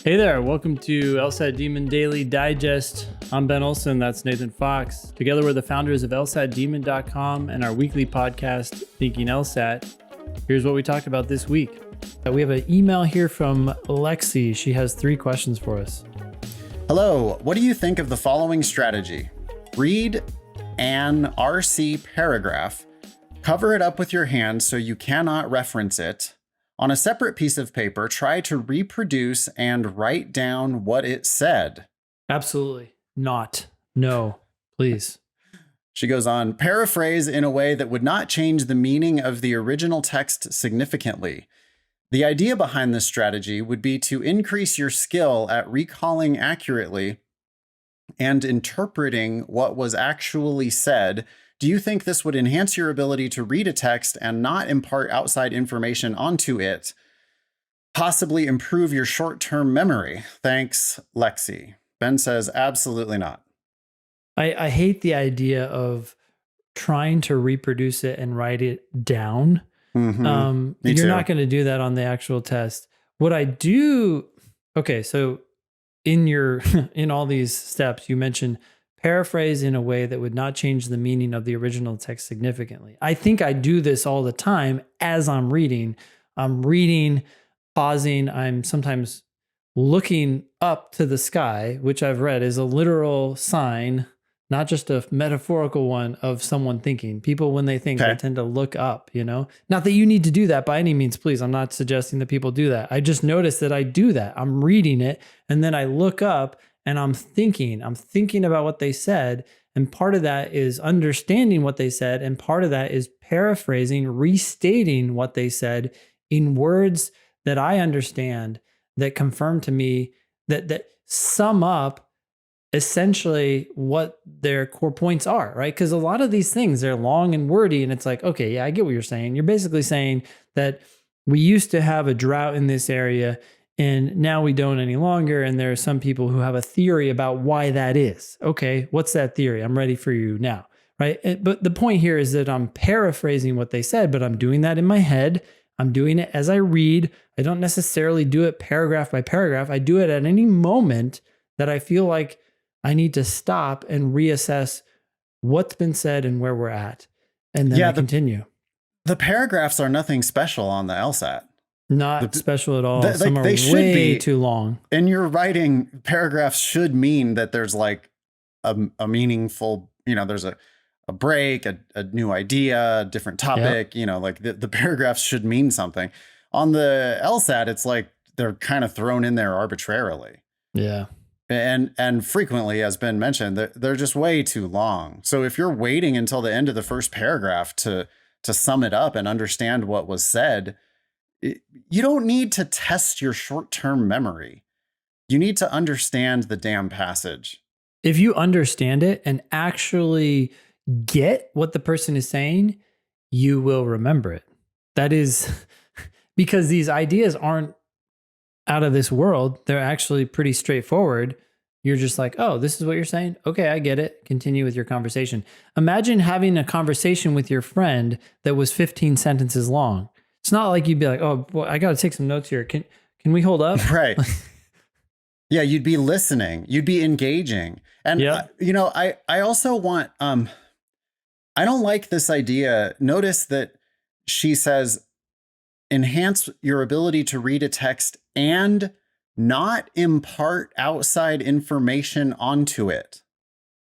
Hey there, welcome to LSAT Demon Daily Digest. I'm Ben Olson, that's Nathan Fox. Together we're the founders of LSATdemon.com and our weekly podcast, Thinking LSAT. Here's what we talked about this week. We have an email here from Lexi. She has 3 questions for us. Hello, what do you think of the following strategy? Read an RC paragraph, cover it up with your hand so you cannot reference it. On a separate piece of paper, try to reproduce and write down what it said. Absolutely not. No, please. She goes on, paraphrase in a way that would not change the meaning of the original text significantly. The idea behind this strategy would be to increase your skill at recalling accurately and interpreting what was actually said. Do you think this would enhance your ability to read a text and not impart outside information onto it? Possibly improve your short-term memory? Thanks, Lexi. Ben says, absolutely not. I hate the idea of trying to reproduce it and write it down. Mm-hmm. You're not going to do that on the actual test. What I do, okay, so in all these steps, you mentioned paraphrase in a way that would not change the meaning of the original text significantly. I think I do this all the time as I'm reading. I'm reading, pausing. I'm sometimes looking up to the sky, which I've read is a literal sign, not just a metaphorical one of someone thinking. People, when they think, they tend to look up, you know? Not that you need to do that by any means, please. I'm not suggesting that people do that. I just noticed that I do that. I'm reading it, and then I look up, and I'm thinking about what they said. And part of that is understanding what they said. And part of that is paraphrasing, restating what they said in words that I understand, that confirm to me, that sum up essentially what their core points are, right? Because a lot of these things, they're long and wordy. And it's like, okay, yeah, I get what you're saying. You're basically saying that we used to have a drought in this area, and now we don't any longer. And there are some people who have a theory about why that is. Okay, what's that theory? I'm ready for you now, right? But the point here is that I'm paraphrasing what they said, but I'm doing that in my head. I'm doing it as I read. I don't necessarily do it paragraph by paragraph. I do it at any moment that I feel like I need to stop and reassess what's been said and where we're at. And then I continue. The paragraphs are nothing special on the LSAT. Not special at all. Some are way too long. In your writing, paragraphs should mean that there's like a meaningful, there's a break, a new idea, a different topic, like the paragraphs should mean something. On the LSAT, it's like they're kind of thrown in there arbitrarily. Yeah. And frequently, as Ben mentioned, they're just way too long. So if you're waiting until the end of the first paragraph to sum it up and understand what was said, you don't need to test your short-term memory. You need to understand the damn passage. If you understand it and actually get what the person is saying, you will remember it. That is because these ideas aren't out of this world. They're actually pretty straightforward. You're just like, oh, this is what you're saying? Okay, I get it. Continue with your conversation. Imagine having a conversation with your friend that was 15 sentences long. It's not like you'd be like, oh, boy, I got to take some notes here. Can we hold up? Right. Yeah, you'd be listening. You'd be engaging. And, I also want, I don't like this idea. Notice that she says, enhance your ability to read a text and not impart outside information onto it.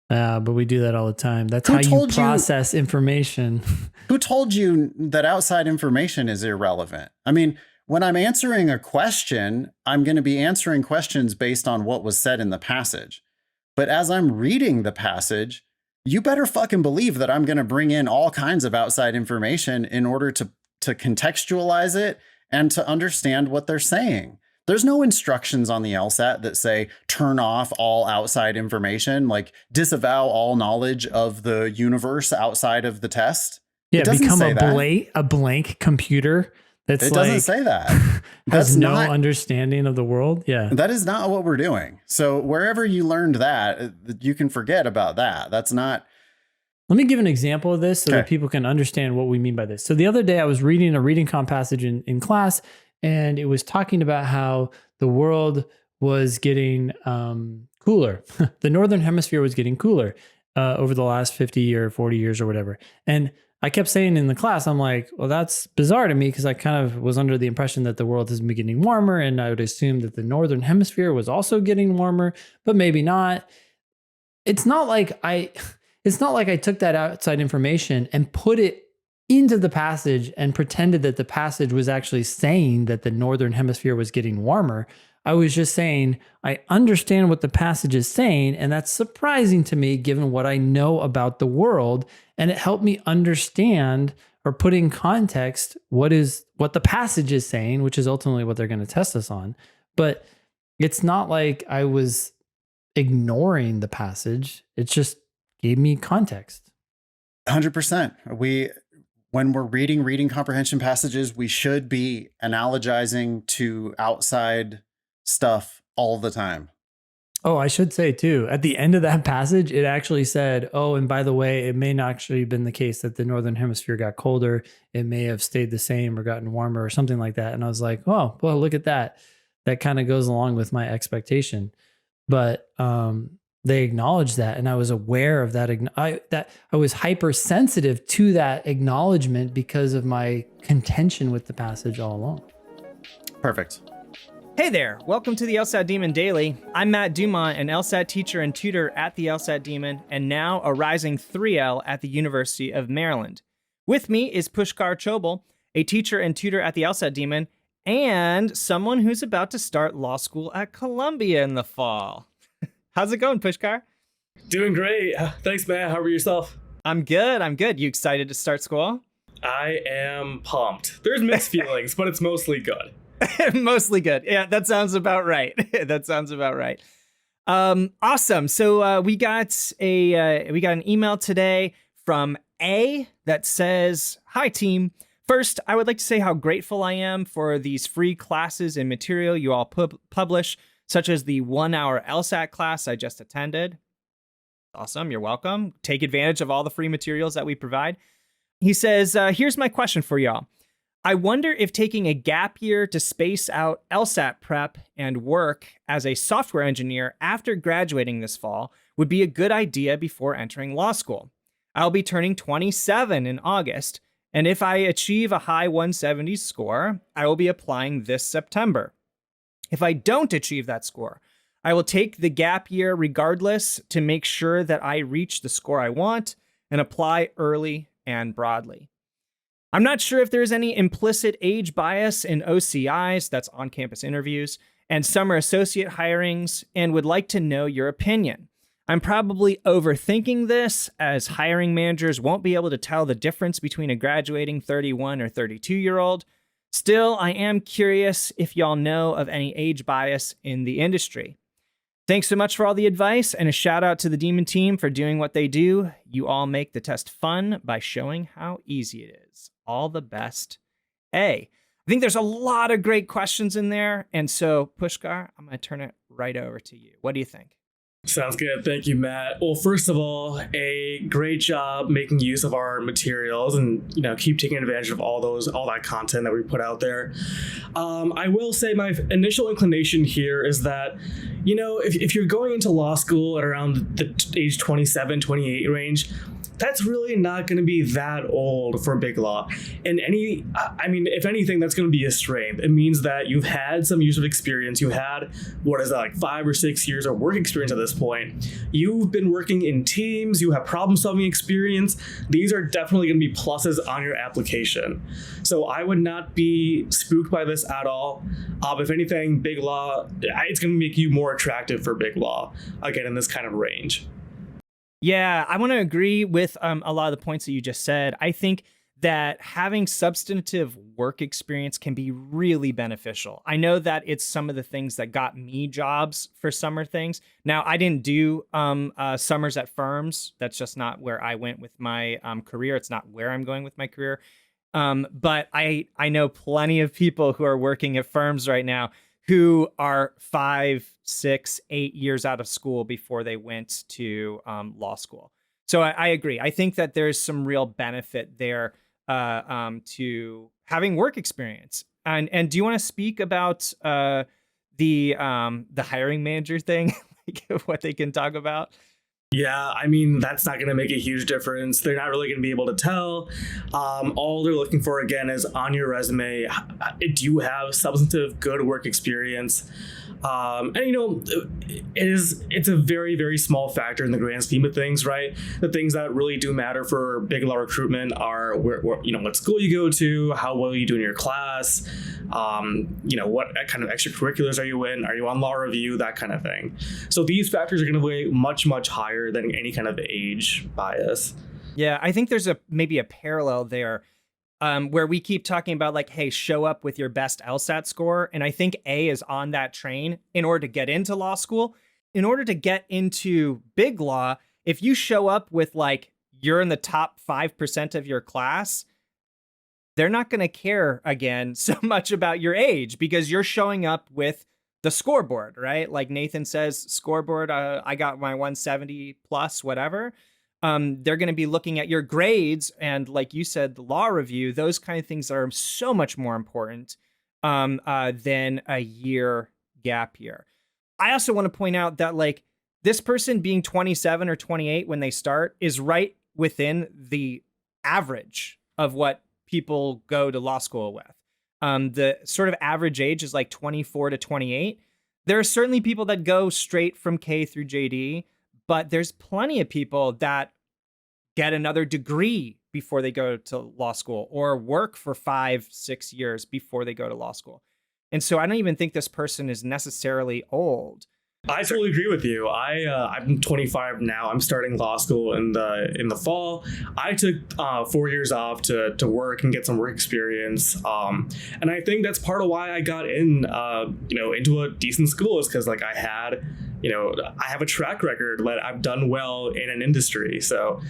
But we do that all the time. That's how you process information. Who told you that outside information is irrelevant? I mean, when I'm answering a question, I'm going to be answering questions based on what was said in the passage. But as I'm reading the passage, you better fucking believe that I'm going to bring in all kinds of outside information in order to contextualize it and to understand what they're saying. There's no instructions on the LSAT that say turn off all outside information, like disavow all knowledge of the universe outside of the test. Yeah, become a blank computer. It doesn't say that. Has no understanding of the world. Yeah, that is not what we're doing. So wherever you learned that, you can forget about that. That's not. Let me give an example of this so that people can understand what we mean by this. So the other day I was reading a reading comp passage in class, and it was talking about how the world was getting cooler. The northern hemisphere was getting cooler over the last 50 or 40 years or whatever. And I kept saying in the class, I'm like, well, that's bizarre to me because I kind of was under the impression that the world has been getting warmer, and I would assume that the northern hemisphere was also getting warmer, but maybe not. It's not like I took that outside information and put it into the passage and pretended that the passage was actually saying that the northern hemisphere was getting warmer. I was just saying, I understand what the passage is saying, and that's surprising to me given what I know about the world. And it helped me understand or put in context what the passage is saying, which is ultimately what they're going to test us on. But it's not like I was ignoring the passage. It just gave me context. 100%. When we're reading comprehension passages, we should be analogizing to outside stuff all the time. Oh, I should say too, at the end of that passage, it actually said, oh, and by the way, it may not actually have been the case that the northern hemisphere got colder. It may have stayed the same or gotten warmer or something like that. And I was like, oh, well, look at that. That kind of goes along with my expectation. But they acknowledged that, and I was aware of that. I was hypersensitive to that acknowledgement because of my contention with the passage all along. Perfect. Hey there, welcome to the LSAT Demon Daily. I'm Matt Dumont, an LSAT teacher and tutor at the LSAT Demon, and now a rising 3L at the University of Maryland. With me is Pushkar Chobal, a teacher and tutor at the LSAT Demon, and someone who's about to start law school at Columbia in the fall. How's it going, Pushkar? Doing great. Thanks, Matt. How are yourself? I'm good. You excited to start school? I am pumped. There's mixed feelings, but it's mostly good. Mostly good. Yeah, that sounds about right. Awesome. So we got an email today from A that says, "Hi team. First, I would like to say how grateful I am for these free classes and material you all publish, such as the 1-hour LSAT class I just attended." Awesome. You're welcome. Take advantage of all the free materials that we provide. He says, here's my question for y'all. I wonder if taking a gap year to space out LSAT prep and work as a software engineer after graduating this fall would be a good idea before entering law school. I'll be turning 27 in August, and if I achieve a high 170s score, I will be applying this September. If I don't achieve that score, I will take the gap year regardless to make sure that I reach the score I want and apply early and broadly. I'm not sure if there's any implicit age bias in OCIs, that's on-campus interviews, and summer associate hirings, and would like to know your opinion. I'm probably overthinking this, as hiring managers won't be able to tell the difference between a graduating 31 or 32-year-old. Still, I am curious if y'all know of any age bias in the industry. Thanks so much for all the advice, and a shout out to the Demon team for doing what they do. You all make the test fun by showing how easy it is. All the best, A. I think there's a lot of great questions in there, and so Pushkar, I'm going to turn it right over to you. What do you think? Sounds good. Thank you, Matt. Well, first of all, a great job making use of our materials and, keep taking advantage of all that content that we put out there. I will say my initial inclination here is that, if you're going into law school at around the age 27, 28 range, that's really not going to be that old for big law. And if anything, that's going to be a strength. It means that you've had some years of experience. You had, 5 or 6 years of work experience at this point. You've been working in teams. You have problem-solving experience. These are definitely going to be pluses on your application. So I would not be spooked by this at all. If anything, big law, it's going to make you more attractive for big law, again, in this kind of range. Yeah, I want to agree with a lot of the points that you just said. I think that having substantive work experience can be really beneficial. I know that it's some of the things that got me jobs for summer things. Now, I didn't do summers at firms. That's just not where I went with my career. It's not where I'm going with my career. But I know plenty of people who are working at firms right now who are 5, 6, 8 years out of school before they went to law school. So I agree. I think that there's some real benefit there to having work experience. And do you want to speak about the hiring manager thing, like what they can talk about? Yeah, I mean, that's not going to make a huge difference. They're not really going to be able to tell. All they're looking for, again, is on your resume, do you have substantive good work experience? And it's a very, very small factor in the grand scheme of things, right? The things that really do matter for big law recruitment are what school you go to, how well you do in your class, what kind of extracurriculars are you in, are you on law review, that kind of thing. So these factors are going to weigh much, much higher than any kind of age bias. Yeah, I think there's maybe a parallel there. Where we keep talking about like, hey, show up with your best LSAT score. And I think A is on that train in order to get into law school. In order to get into big law, if you show up with like, you're in the top 5% of your class, they're not going to care again so much about your age because you're showing up with the scoreboard, right? Like Nathan says, scoreboard, I got my 170 plus, whatever. They're going to be looking at your grades and, like you said, the law review. Those kind of things are so much more important than a year gap year. I also want to point out that like this person being 27 or 28 when they start is right within the average of what people go to law school with. The sort of average age is like 24 to 28. There are certainly people that go straight from K through JD, but there's plenty of people that get another degree before they go to law school or work for 5-6 years before they go to law school. And so I don't even think this person is necessarily old. I totally agree with you. I'm 25 now. I'm starting law school in the fall. I took 4 years off to work and get some work experience. And I think that's part of why I got into a decent school is because like I have a track record that I've done well in an industry. So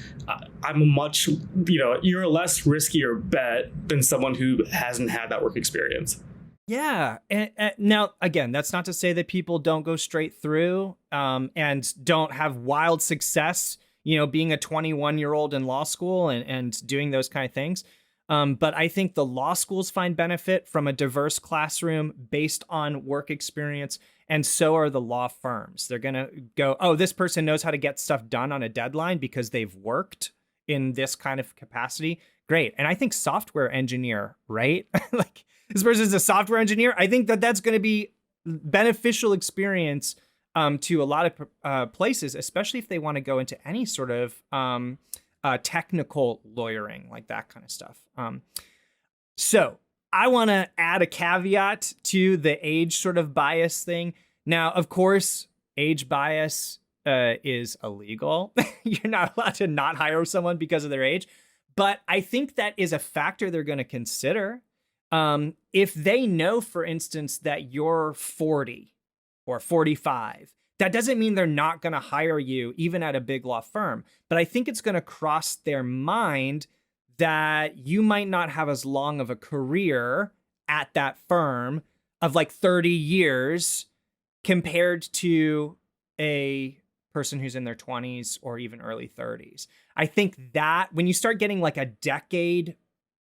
I'm a much, you're a less riskier bet than someone who hasn't had that work experience. Yeah. And now, again, that's not to say that people don't go straight through and don't have wild success, being a 21-year-old in law school and doing those kind of things. But I think the law schools find benefit from a diverse classroom based on work experience. And so are the law firms. They're going to go, oh, this person knows how to get stuff done on a deadline because they've worked in this kind of capacity. Great. And I think software engineer, right? Like this person's a software engineer. I think that's going to be beneficial experience to a lot of places, especially if they want to go into any sort of technical lawyering, like that kind of stuff. So I want to add a caveat to the age sort of bias thing. Now, of course, age bias is illegal. You're not allowed to not hire someone because of their age. But I think that is a factor they're going to consider. If they know, for instance, that you're 40 or 45, that doesn't mean they're not going to hire you, even at a big law firm. But I think it's going to cross their mind that you might not have as long of a career at that firm of like 30 years compared to a person who's in their 20s or even early 30s. I think that when you start getting like a decade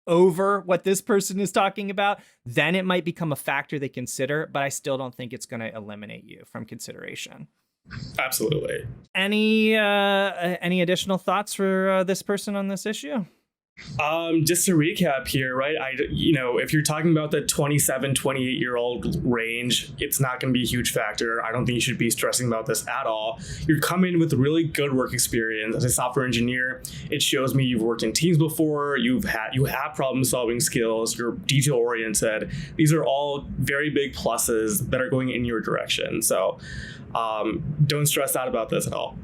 over what this person is talking about, then it might become a factor they consider, but I still don't think it's going to eliminate you from consideration. Absolutely. Any additional thoughts for this person on this issue? Just to recap here, right? If you're talking about the 27, 28-year-old range, it's not going to be a huge factor. I don't think you should be stressing about this at all. You're coming with really good work experience as a software engineer. It shows me you've worked in teams before. You have problem-solving skills. You're detail-oriented. These are all very big pluses that are going in your direction. So don't stress out about this at all.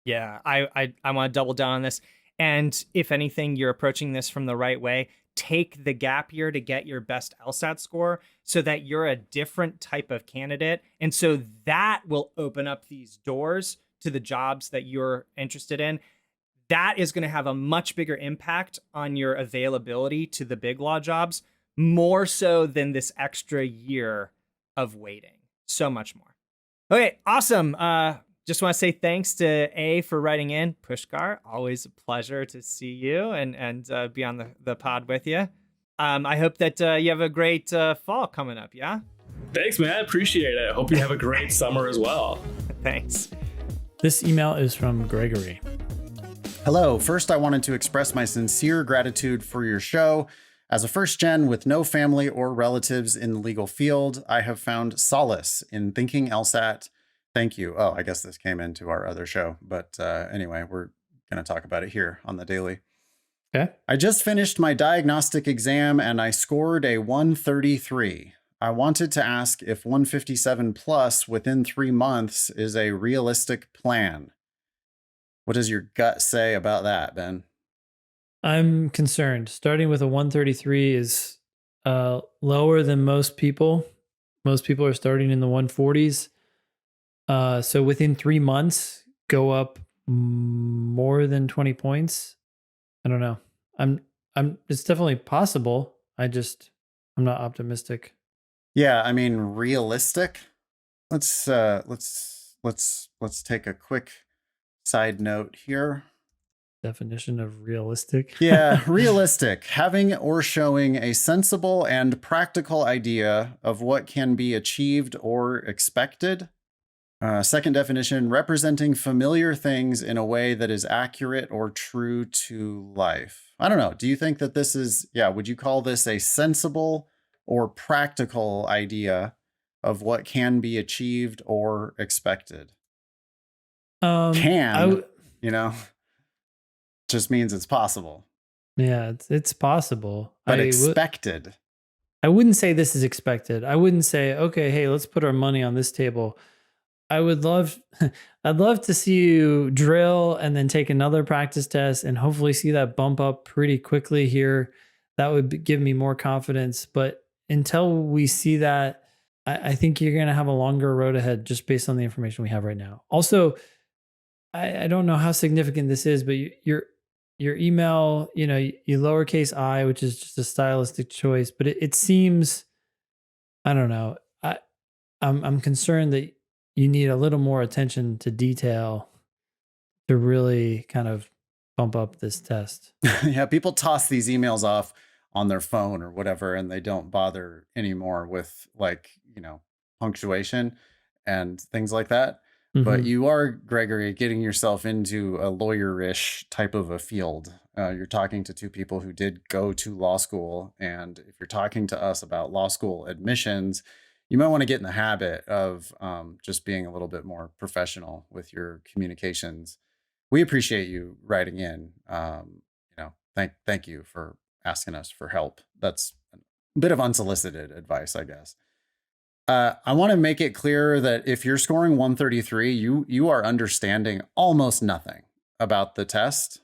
Yeah, I want to double down on this. And if anything, you're approaching this from the right way. Take the gap year to get your best LSAT score so that you're a different type of candidate. And so that will open up these doors to the jobs that you're interested in. That is going to have a much bigger impact on your availability to the big law jobs, more so than this extra year of waiting. So much more. Okay, awesome. Just want to say thanks to A for writing in. Pushkar, always a pleasure to see you and be on the pod with you. I hope that you have a great fall coming up, yeah? Thanks, man. Appreciate it. Hope you have a great summer as well. Thanks. This email is from Gregory. Hello. First, I wanted to express my sincere gratitude for your show. As a first gen with no family or relatives in the legal field, I have found solace in thinking LSAT. Thank you. Oh, I guess this came into our other show, but anyway, we're going to talk about it here on the daily. Okay. I just finished my diagnostic exam and I scored a 133. I wanted to ask if 157 plus within 3 months is a realistic plan. What does your gut say about that, Ben? I'm concerned. Starting with a 133 is lower than most people. Most people are starting in the 140s. So within 3 months, go up more than 20 points. I don't know. It's definitely possible. I'm not optimistic. Yeah, I mean, realistic. Let's take a quick side note here. Definition of realistic. Yeah, realistic. Having or showing a sensible and practical idea of what can be achieved or expected. Second definition, representing familiar things in a way that is accurate or true to life. I don't know. Do you think that this is, would you call this a sensible or practical idea of what can be achieved or expected? Just means it's possible. Yeah, it's possible. But expected. I wouldn't say this is expected. I wouldn't say, okay, hey, let's put our money on this table. I'd love to see you drill and then take another practice test and hopefully see that bump up pretty quickly here. That would give me more confidence. But until we see that, I think you're going to have a longer road ahead just based on the information we have right now. Also, I don't know how significant this is, but your email, you lowercase I, which is just a stylistic choice, but it seems, I don't know. I'm concerned that you need a little more attention to detail to really kind of bump up this test. Yeah, people toss these emails off on their phone or whatever, and they don't bother anymore with punctuation and things like that. Mm-hmm. But you are, Gregory, getting yourself into a lawyerish type of a field. You're talking to two people who did go to law school. And if you're talking to us about law school admissions, you might want to get in the habit of just being a little bit more professional with your communications. We appreciate you writing in. Thank you for asking us for help. That's a bit of unsolicited advice, I guess. I want to make it clear that if you're scoring 133, you are understanding almost nothing about the test.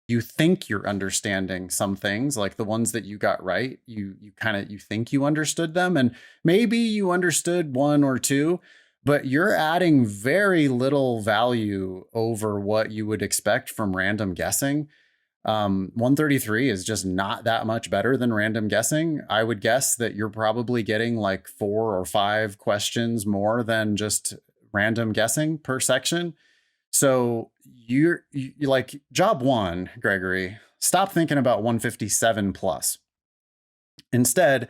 You think you're understanding some things, like the ones that you got right. You think you understood them, and maybe you understood one or two, but you're adding very little value over what you would expect from random guessing. 133 is just not that much better than random guessing. I would guess that you're probably getting like 4 or 5 questions more than just random guessing per section. So you like job one, Gregory, stop thinking about 157 plus. Instead,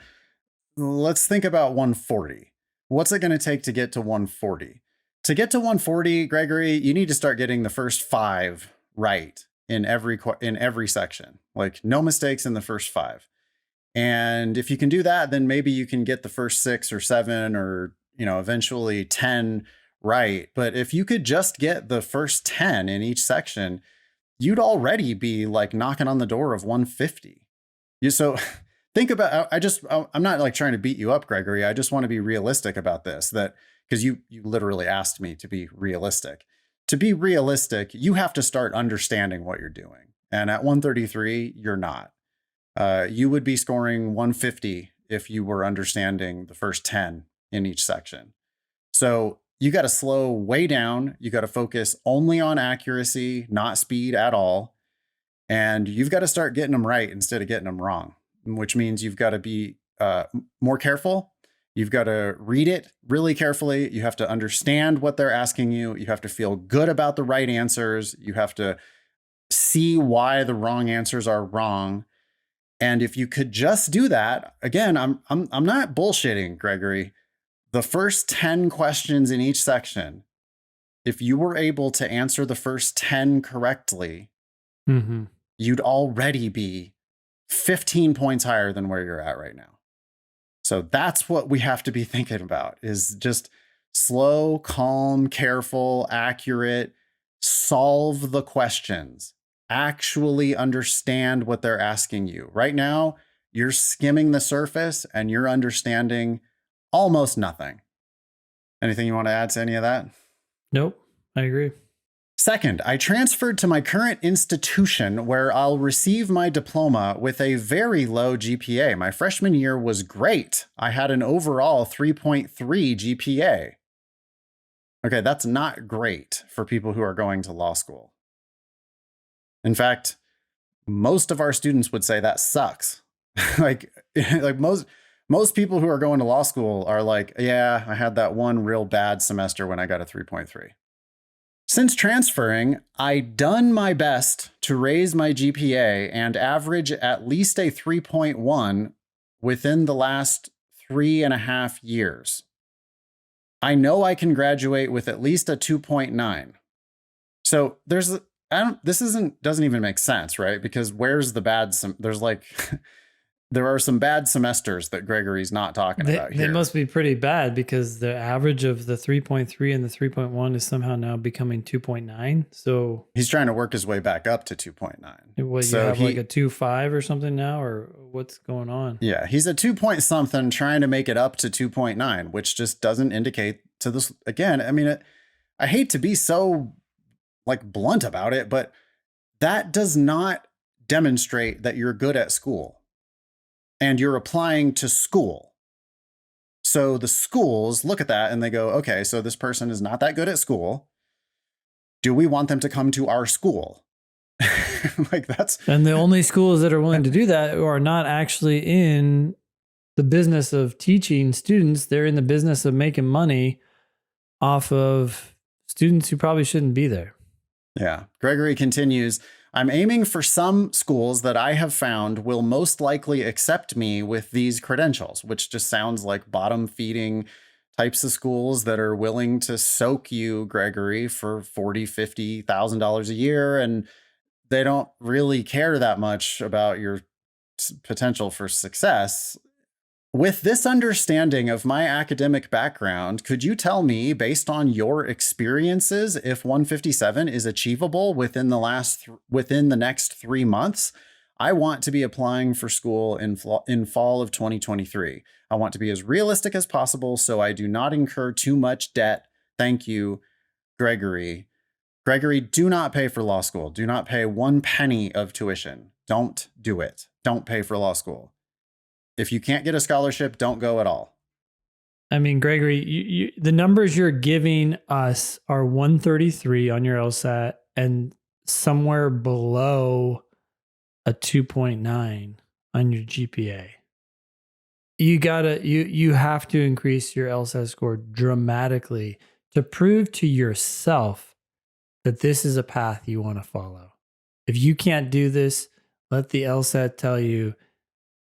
let's think about 140. What's it going to take to get to 140? To get to 140, Gregory, you need to start getting the first 5 right in every section, like no mistakes in the first 5. And if you can do that, then maybe you can get the first 6 or 7 or, eventually 10 right. But if you could just get the first 10 in each section, you'd already be like knocking on the door of 150. So think about, I'm not like trying to beat you up, Gregory. I just want to be realistic about this, that because you literally asked me to be realistic. To be realistic, you have to start understanding what you're doing. And at 133, you're not. You would be scoring 150 if you were understanding the first 10 in each section. So you got to slow way down. You got to focus only on accuracy, not speed at all. And you've got to start getting them right instead of getting them wrong, which means you've got to be more careful. You've got to read it really carefully. You have to understand what they're asking you. You have to feel good about the right answers. You have to see why the wrong answers are wrong. And if you could just do that, again, I'm not bullshitting, Gregory. the first 10 questions in each section, if you were able to answer the first 10 correctly, you'd already be 15 points higher than where you're at right now. So that's what we have to be thinking about, is just slow, calm, careful, accurate, solve the questions, actually understand what they're asking you. Right now, you're skimming the surface and you're understanding almost nothing. Anything you want to add to any of that? Nope, I agree. Second, I transferred to my current institution where I'll receive my diploma with a very low GPA. My freshman year was great. I had an overall 3.3 GPA. Okay, that's not great for people who are going to law school. In fact, most of our students would say that sucks. like most people who are going to law school are like, yeah, I had that one real bad semester when I got a 3.3. Since transferring, I've done my best to raise my GPA and average at least a 3.1 within the last 3.5 years. I know I can graduate with at least a 2.9. So doesn't even make sense, right? Because where's the bad? There's like, there are some bad semesters that Gregory's not talking about here. They must be pretty bad, because the average of the 3.3 and the 3.1 is somehow now becoming 2.9. So he's trying to work his way back up to 2.9. What, you have like a 2.5 or something now, or what's going on? Yeah, he's a 2 point something trying to make it up to 2.9, which just doesn't indicate to this. Again, I mean, I hate to be so like blunt about it, but that does not demonstrate that you're good at school and you're applying to school. So the schools look at that and they go, okay, so this person is not that good at school. Do we want them to come to our school? And the only schools that are willing to do that are not actually in the business of teaching students. They're in the business of making money off of students who probably shouldn't be there. Yeah. Gregory continues, I'm aiming for some schools that I have found will most likely accept me with these credentials, which just sounds like bottom feeding types of schools that are willing to soak you, Gregory, for $40,000, $50,000 a year. And they don't really care that much about your potential for success. With this understanding of my academic background, could you tell me, based on your experiences, if 157 is achievable within the next 3 months? I want to be applying for school in fall of 2023. I want to be as realistic as possible so I do not incur too much debt. Thank you, Gregory. Gregory, do not pay for law school. Do not pay 1 penny of tuition. Don't do it. Don't pay for law school. If you can't get a scholarship, don't go at all. I mean, Gregory, the numbers you're giving us are 133 on your LSAT and somewhere below a 2.9 on your GPA. You have to increase your LSAT score dramatically to prove to yourself that this is a path you want to follow. If you can't do this, let the LSAT tell you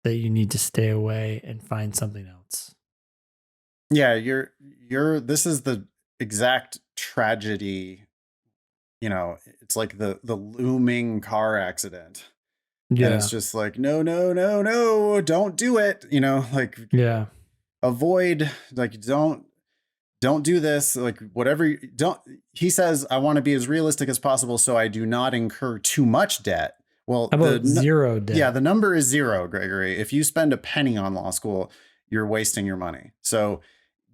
that you need to stay away and find something else. Yeah, this is the exact tragedy. You know, it's like the looming car accident. Yeah. And it's just like, no, don't do it. You know, like, yeah, avoid, like, don't do this. Like, whatever, he says, I want to be as realistic as possible so I do not incur too much debt. Well, how about zero debt? Yeah, the number is 0, Gregory. If you spend a penny on law school, you're wasting your money. So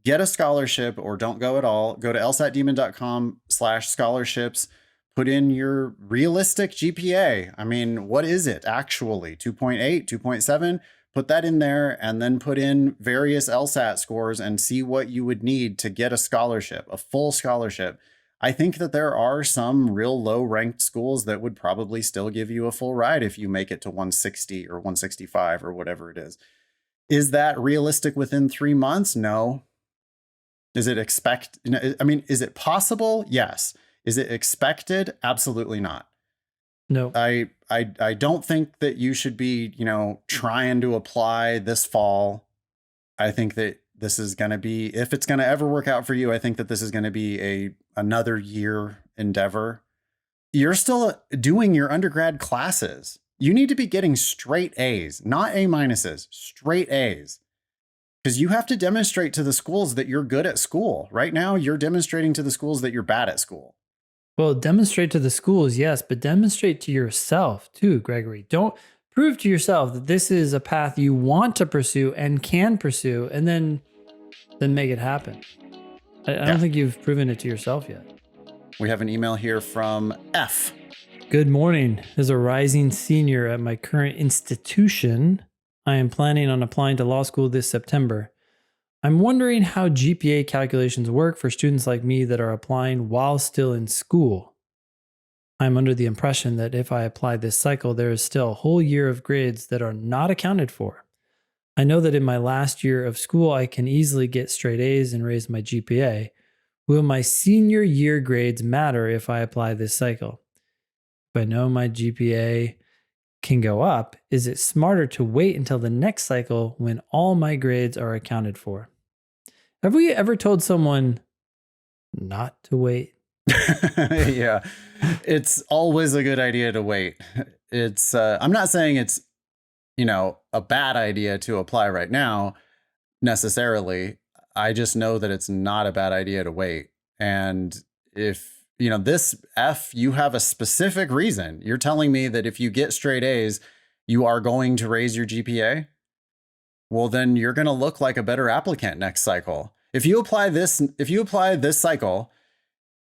get a scholarship or don't go at all. Go to lsatdemon.com/scholarships. Put in your realistic GPA. I mean, what is it actually? 2.8, 2.7? Put that in there and then put in various LSAT scores and see what you would need to get a scholarship, a full scholarship. I think that there are some real low ranked schools that would probably still give you a full ride if you make it to 160 or 165 or whatever it is. Is that realistic within 3 months? No. Is it is it possible? Yes. Is it expected? Absolutely not. No. I don't think that you should be, trying to apply this fall. I think that this is going to be, if it's going to ever work out for you, I think that this is going to be another year endeavor. You're still doing your undergrad classes. You need to be getting straight A's, not A minuses, straight A's. Because you have to demonstrate to the schools that you're good at school. Right now, you're demonstrating to the schools that you're bad at school. Well, demonstrate to the schools, yes, but demonstrate to yourself too, Gregory. Don't prove to yourself that this is a path you want to pursue and can pursue, and then make it happen. I don't think you've proven it to yourself yet. We have an email here from F. Good morning. As a rising senior at my current institution, I am planning on applying to law school this September. I'm wondering how GPA calculations work for students like me that are applying while still in school. I'm under the impression that if I apply this cycle, there is still a whole year of grades that are not accounted for. I know that in my last year of school, I can easily get straight A's and raise my GPA. Will my senior year grades matter if I apply this cycle? If I know my GPA can go up, is it smarter to wait until the next cycle when all my grades are accounted for? Have we ever told someone not to wait? Yeah, it's always a good idea to wait. It's I'm not saying it's, a bad idea to apply right now necessarily. I just know that it's not a bad idea to wait. And if this F, you have a specific reason. You're telling me that if you get straight A's, you are going to raise your GPA. Well, then you're going to look like a better applicant next cycle. If you apply this cycle,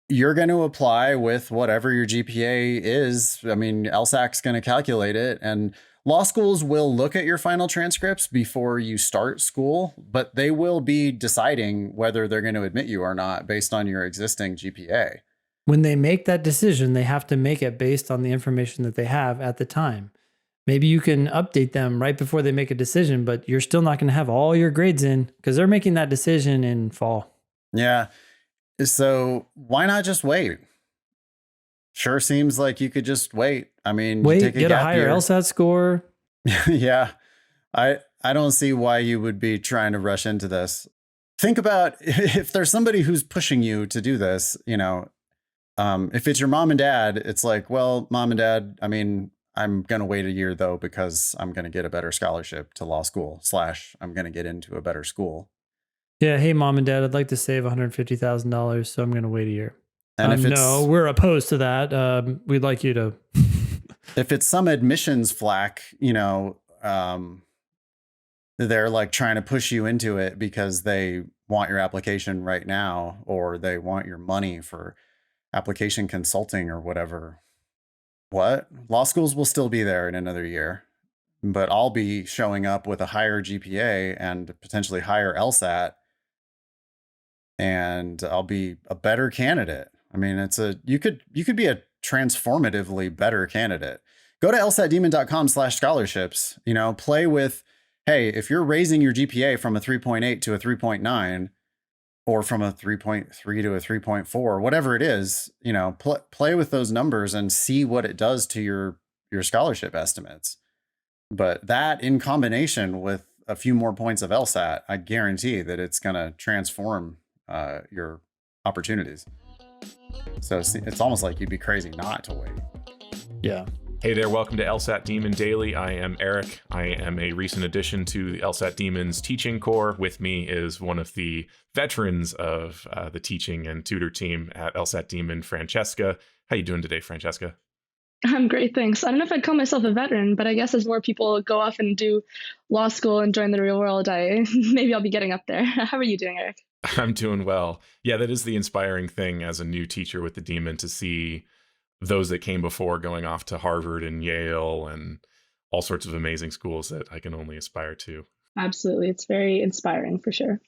you're going to apply with whatever your GPA is. I mean, LSAC's going to calculate it, and law schools will look at your final transcripts before you start school, but they will be deciding whether they're going to admit you or not based on your existing GPA. When they make that decision, they have to make it based on the information that they have at the time. Maybe you can update them right before they make a decision, but you're still not going to have all your grades in because they're making that decision in fall. Yeah. So why not just wait? Sure seems like you could just wait. I mean, Get a higher LSAT score. Yeah. I don't see why you would be trying to rush into this. Think about if there's somebody who's pushing you to do this, if it's your mom and dad, it's like, well, mom and dad, I mean, I'm going to wait a year though, because I'm going to get a better scholarship to law school / I'm going to get into a better school. Yeah. Hey, mom and dad, I'd like to save $150,000. So I'm going to wait a year. And if no, we're opposed to that. We'd like you to. If it's some admissions flack, they're like trying to push you into it because they want your application right now, or they want your money for application consulting or whatever. What? Law schools will still be there in another year, but I'll be showing up with a higher GPA and potentially higher LSAT, and I'll be a better candidate. I mean, you could be a transformatively better candidate. Go to lsatdemon.com/scholarships, play with, hey, if you're raising your GPA from a 3.8 to a 3.9, or from a 3.3 to a 3.4, whatever it is, play with those numbers and see what it does to your scholarship estimates. But that in combination with a few more points of LSAT, I guarantee that it's going to transform your opportunities. So it's almost like you'd be crazy not to wait. Yeah. Hey there, welcome to LSAT Demon Daily. I am Eric. I am a recent addition to the LSAT Demons teaching corps. With me is one of the veterans of the teaching and tutor team at LSAT Demon, Francesca. How you doing today, Francesca? I'm great, thanks. I don't know if I'd call myself a veteran, but I guess as more people go off and do law school and join the real world, maybe I'll be getting up there. How are you doing, Eric? I'm doing well. Yeah, that is the inspiring thing as a new teacher with the Demon, to see those that came before going off to Harvard and Yale and all sorts of amazing schools that I can only aspire to. Absolutely. It's very inspiring for sure.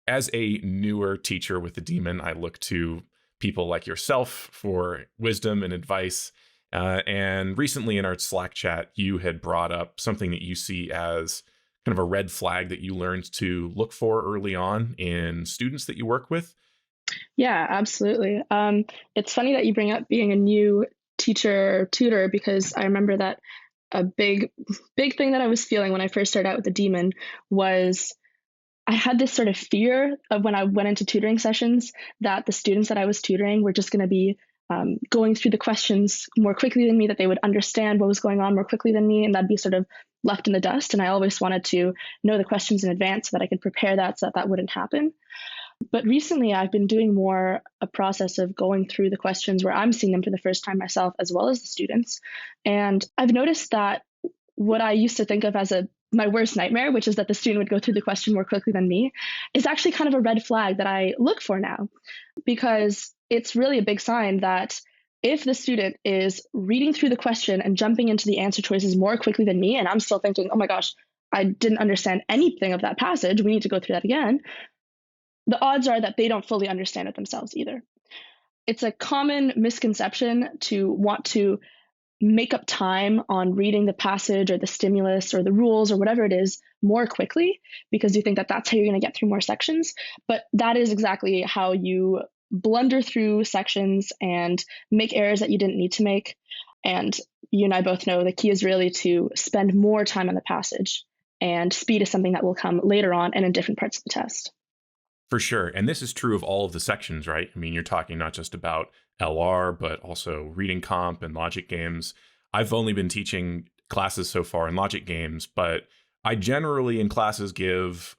As a newer teacher with the Demon, I look to people like yourself for wisdom and advice. And recently in our Slack chat, you had brought up something that you see as kind of a red flag that you learned to look for early on in students that you work with. Yeah, absolutely. It's funny that you bring up being a new tutor, because I remember that a big thing that I was feeling when I first started out with the Demon was I had this sort of fear of when I went into tutoring sessions that the students that I was tutoring were just going to be going through the questions more quickly than me, that they would understand what was going on more quickly than me, and that'd be sort of left in the dust. And I always wanted to know the questions in advance so that I could prepare that so that that wouldn't happen. But recently, I've been doing more a process of going through the questions where I'm seeing them for the first time myself, as well as the students. And I've noticed that what I used to think of as my worst nightmare, which is that the student would go through the question more quickly than me, is actually kind of a red flag that I look for now, because it's really a big sign that if the student is reading through the question and jumping into the answer choices more quickly than me, and I'm still thinking, oh my gosh, I didn't understand anything of that passage, we need to go through that again, the odds are that they don't fully understand it themselves either. It's a common misconception to want to make up time on reading the passage or the stimulus or the rules or whatever it is more quickly, because you think that that's how you're going to get through more sections. But that is exactly how you blunder through sections and make errors that you didn't need to make. And you and I both know the key is really to spend more time on the passage, and speed is something that will come later on and in different parts of the test. For sure. And this is true of all of the sections, right? I mean, you're talking not just about LR, but also reading comp and logic games. I've only been teaching classes so far in logic games, but I generally in classes give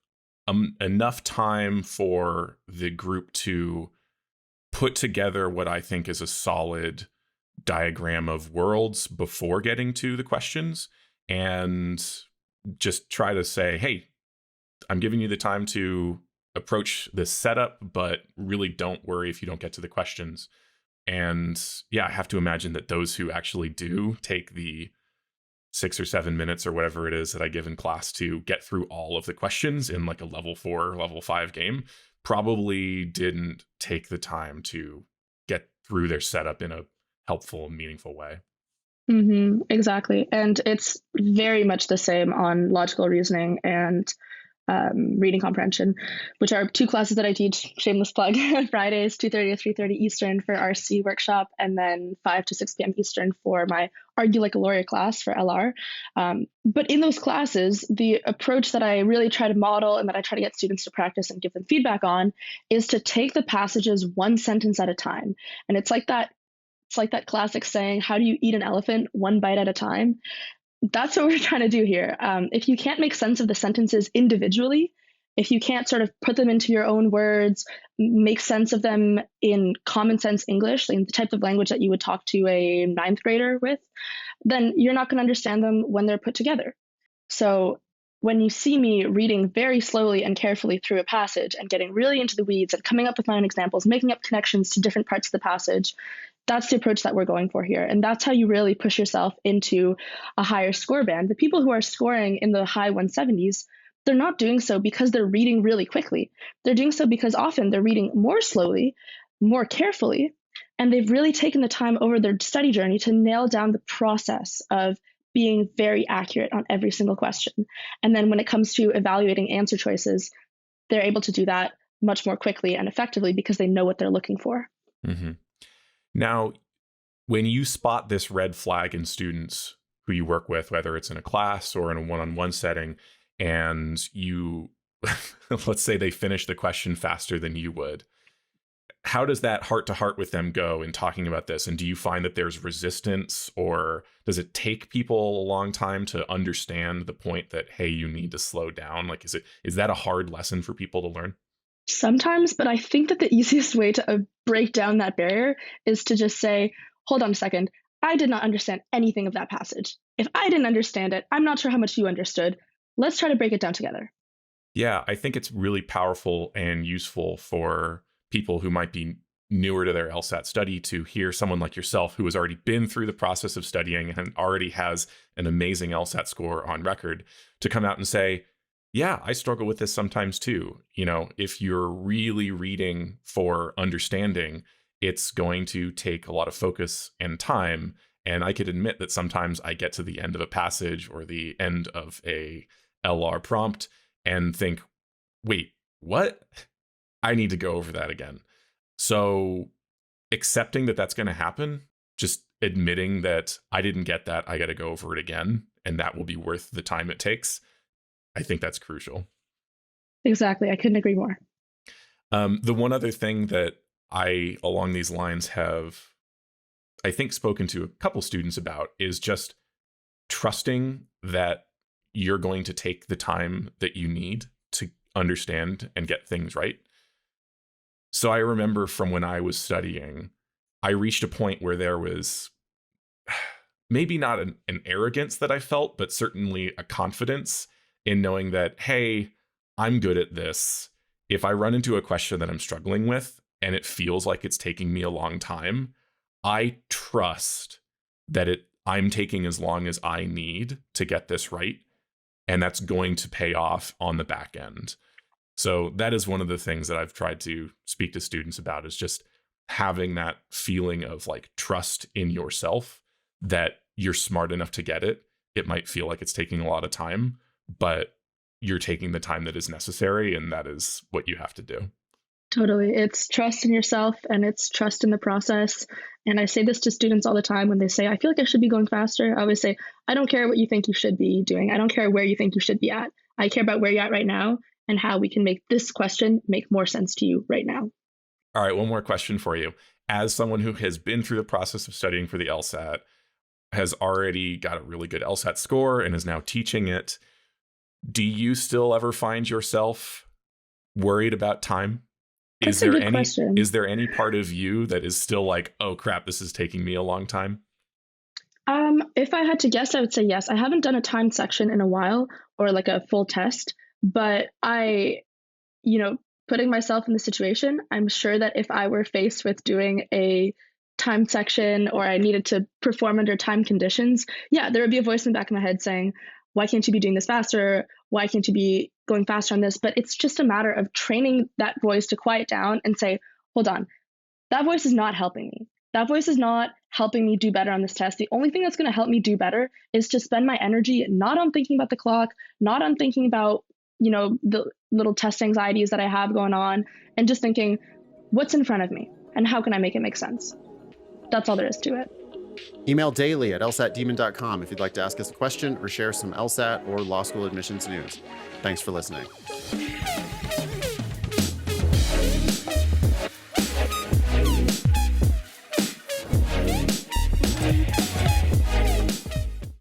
enough time for the group to put together what I think is a solid diagram of worlds before getting to the questions, and just try to say, hey, I'm giving you the time to approach this setup, but really don't worry if you don't get to the questions. And yeah, I have to imagine that those who actually do take the 6 or 7 minutes or whatever it is that I give in class to get through all of the questions in like a level 4 or level 5 game probably didn't take the time to get through their setup in a helpful and meaningful way. Exactly. And it's very much the same on logical reasoning and reading comprehension, which are two classes that I teach, shameless plug, Fridays, 2:30 to 3:30 Eastern for RC workshop, and then 5 to 6 p.m. Eastern for my Argue Like a Lawyer class for LR. But in those classes, the approach that I really try to model and that I try to get students to practice and give them feedback on is to take the passages one sentence at a time. And it's like that classic saying, how do you eat an elephant? One bite at a time. That's what we're trying to do here. If you can't make sense of the sentences individually, if you can't sort of put them into your own words, make sense of them in common sense English, like the type of language that you would talk to a 9th grader with, then you're not going to understand them when they're put together. So when you see me reading very slowly and carefully through a passage and getting really into the weeds and coming up with my own examples, making up connections to different parts of the passage, that's the approach that we're going for here. And that's how you really push yourself into a higher score band. The people who are scoring in the high 170s, they're not doing so because they're reading really quickly. They're doing so because often they're reading more slowly, more carefully, and they've really taken the time over their study journey to nail down the process of being very accurate on every single question. And then when it comes to evaluating answer choices, they're able to do that much more quickly and effectively because they know what they're looking for. Mm-hmm. Now, when you spot this red flag in students who you work with, whether it's in a class or in a one-on-one setting, and you, let's say they finish the question faster than you would, how does that heart-to-heart with them go in talking about this? And do you find that there's resistance, or does it take people a long time to understand the point that, hey, you need to slow down? Like, is that a hard lesson for people to learn? Sometimes, but I think that the easiest way to break down that barrier is to just say, hold on a second, I did not understand anything of that passage. If I didn't understand it, I'm not sure how much you understood. Let's try to break it down together. Yeah, I think it's really powerful and useful for people who might be newer to their LSAT study to hear someone like yourself who has already been through the process of studying and already has an amazing LSAT score on record to come out and say, yeah, I struggle with this sometimes too. You know, if you're really reading for understanding, it's going to take a lot of focus and time. And I could admit that sometimes I get to the end of a passage or the end of a LR prompt and think, wait, what? I need to go over that again. So accepting that that's going to happen, just admitting that I didn't get that, I got to go over it again, and that will be worth the time it takes. I think that's crucial. Exactly. I couldn't agree more. The one other thing that I, along these lines, have, I think, spoken to a couple students about is just trusting that you're going to take the time that you need to understand and get things right. So I remember from when I was studying, I reached a point where there was maybe not an arrogance that I felt, but certainly a confidence in knowing that, hey, I'm good at this. If I run into a question that I'm struggling with and it feels like it's taking me a long time, I trust that I'm taking as long as I need to get this right. And that's going to pay off on the back end. So that is one of the things that I've tried to speak to students about, is just having that feeling of like trust in yourself, that you're smart enough to get it. It might feel like it's taking a lot of time, but you're taking the time that is necessary, and that is what you have to do. Totally. It's trust in yourself and it's trust in the process. And I say this to students all the time when they say, I feel like I should be going faster. I always say, I don't care what you think you should be doing. I don't care where you think you should be at. I care about where you're at right now and how we can make this question make more sense to you right now. All right, one more question for you. As someone who has been through the process of studying for the LSAT, has already got a really good LSAT score and is now teaching it, do you still ever find yourself worried about time? That's a good question. Is there any part of you that is still like, oh crap, this is taking me a long time? If I had to guess, I would say yes. I haven't done a timed section in a while, or like a full test, but putting myself in the situation, I'm sure that if I were faced with doing a timed section or I needed to perform under time conditions, yeah, there would be a voice in the back of my head saying, why can't you be doing this faster? Why can't you be going faster on this? But it's just a matter of training that voice to quiet down and say, hold on, that voice is not helping me. That voice is not helping me do better on this test. The only thing that's going to help me do better is to spend my energy not on thinking about the clock, not on thinking about, the little test anxieties that I have going on, and just thinking, what's in front of me and how can I make it make sense? That's all there is to it. Email daily@lsatdemon.com if you'd like to ask us a question or share some LSAT or law school admissions news. Thanks for listening.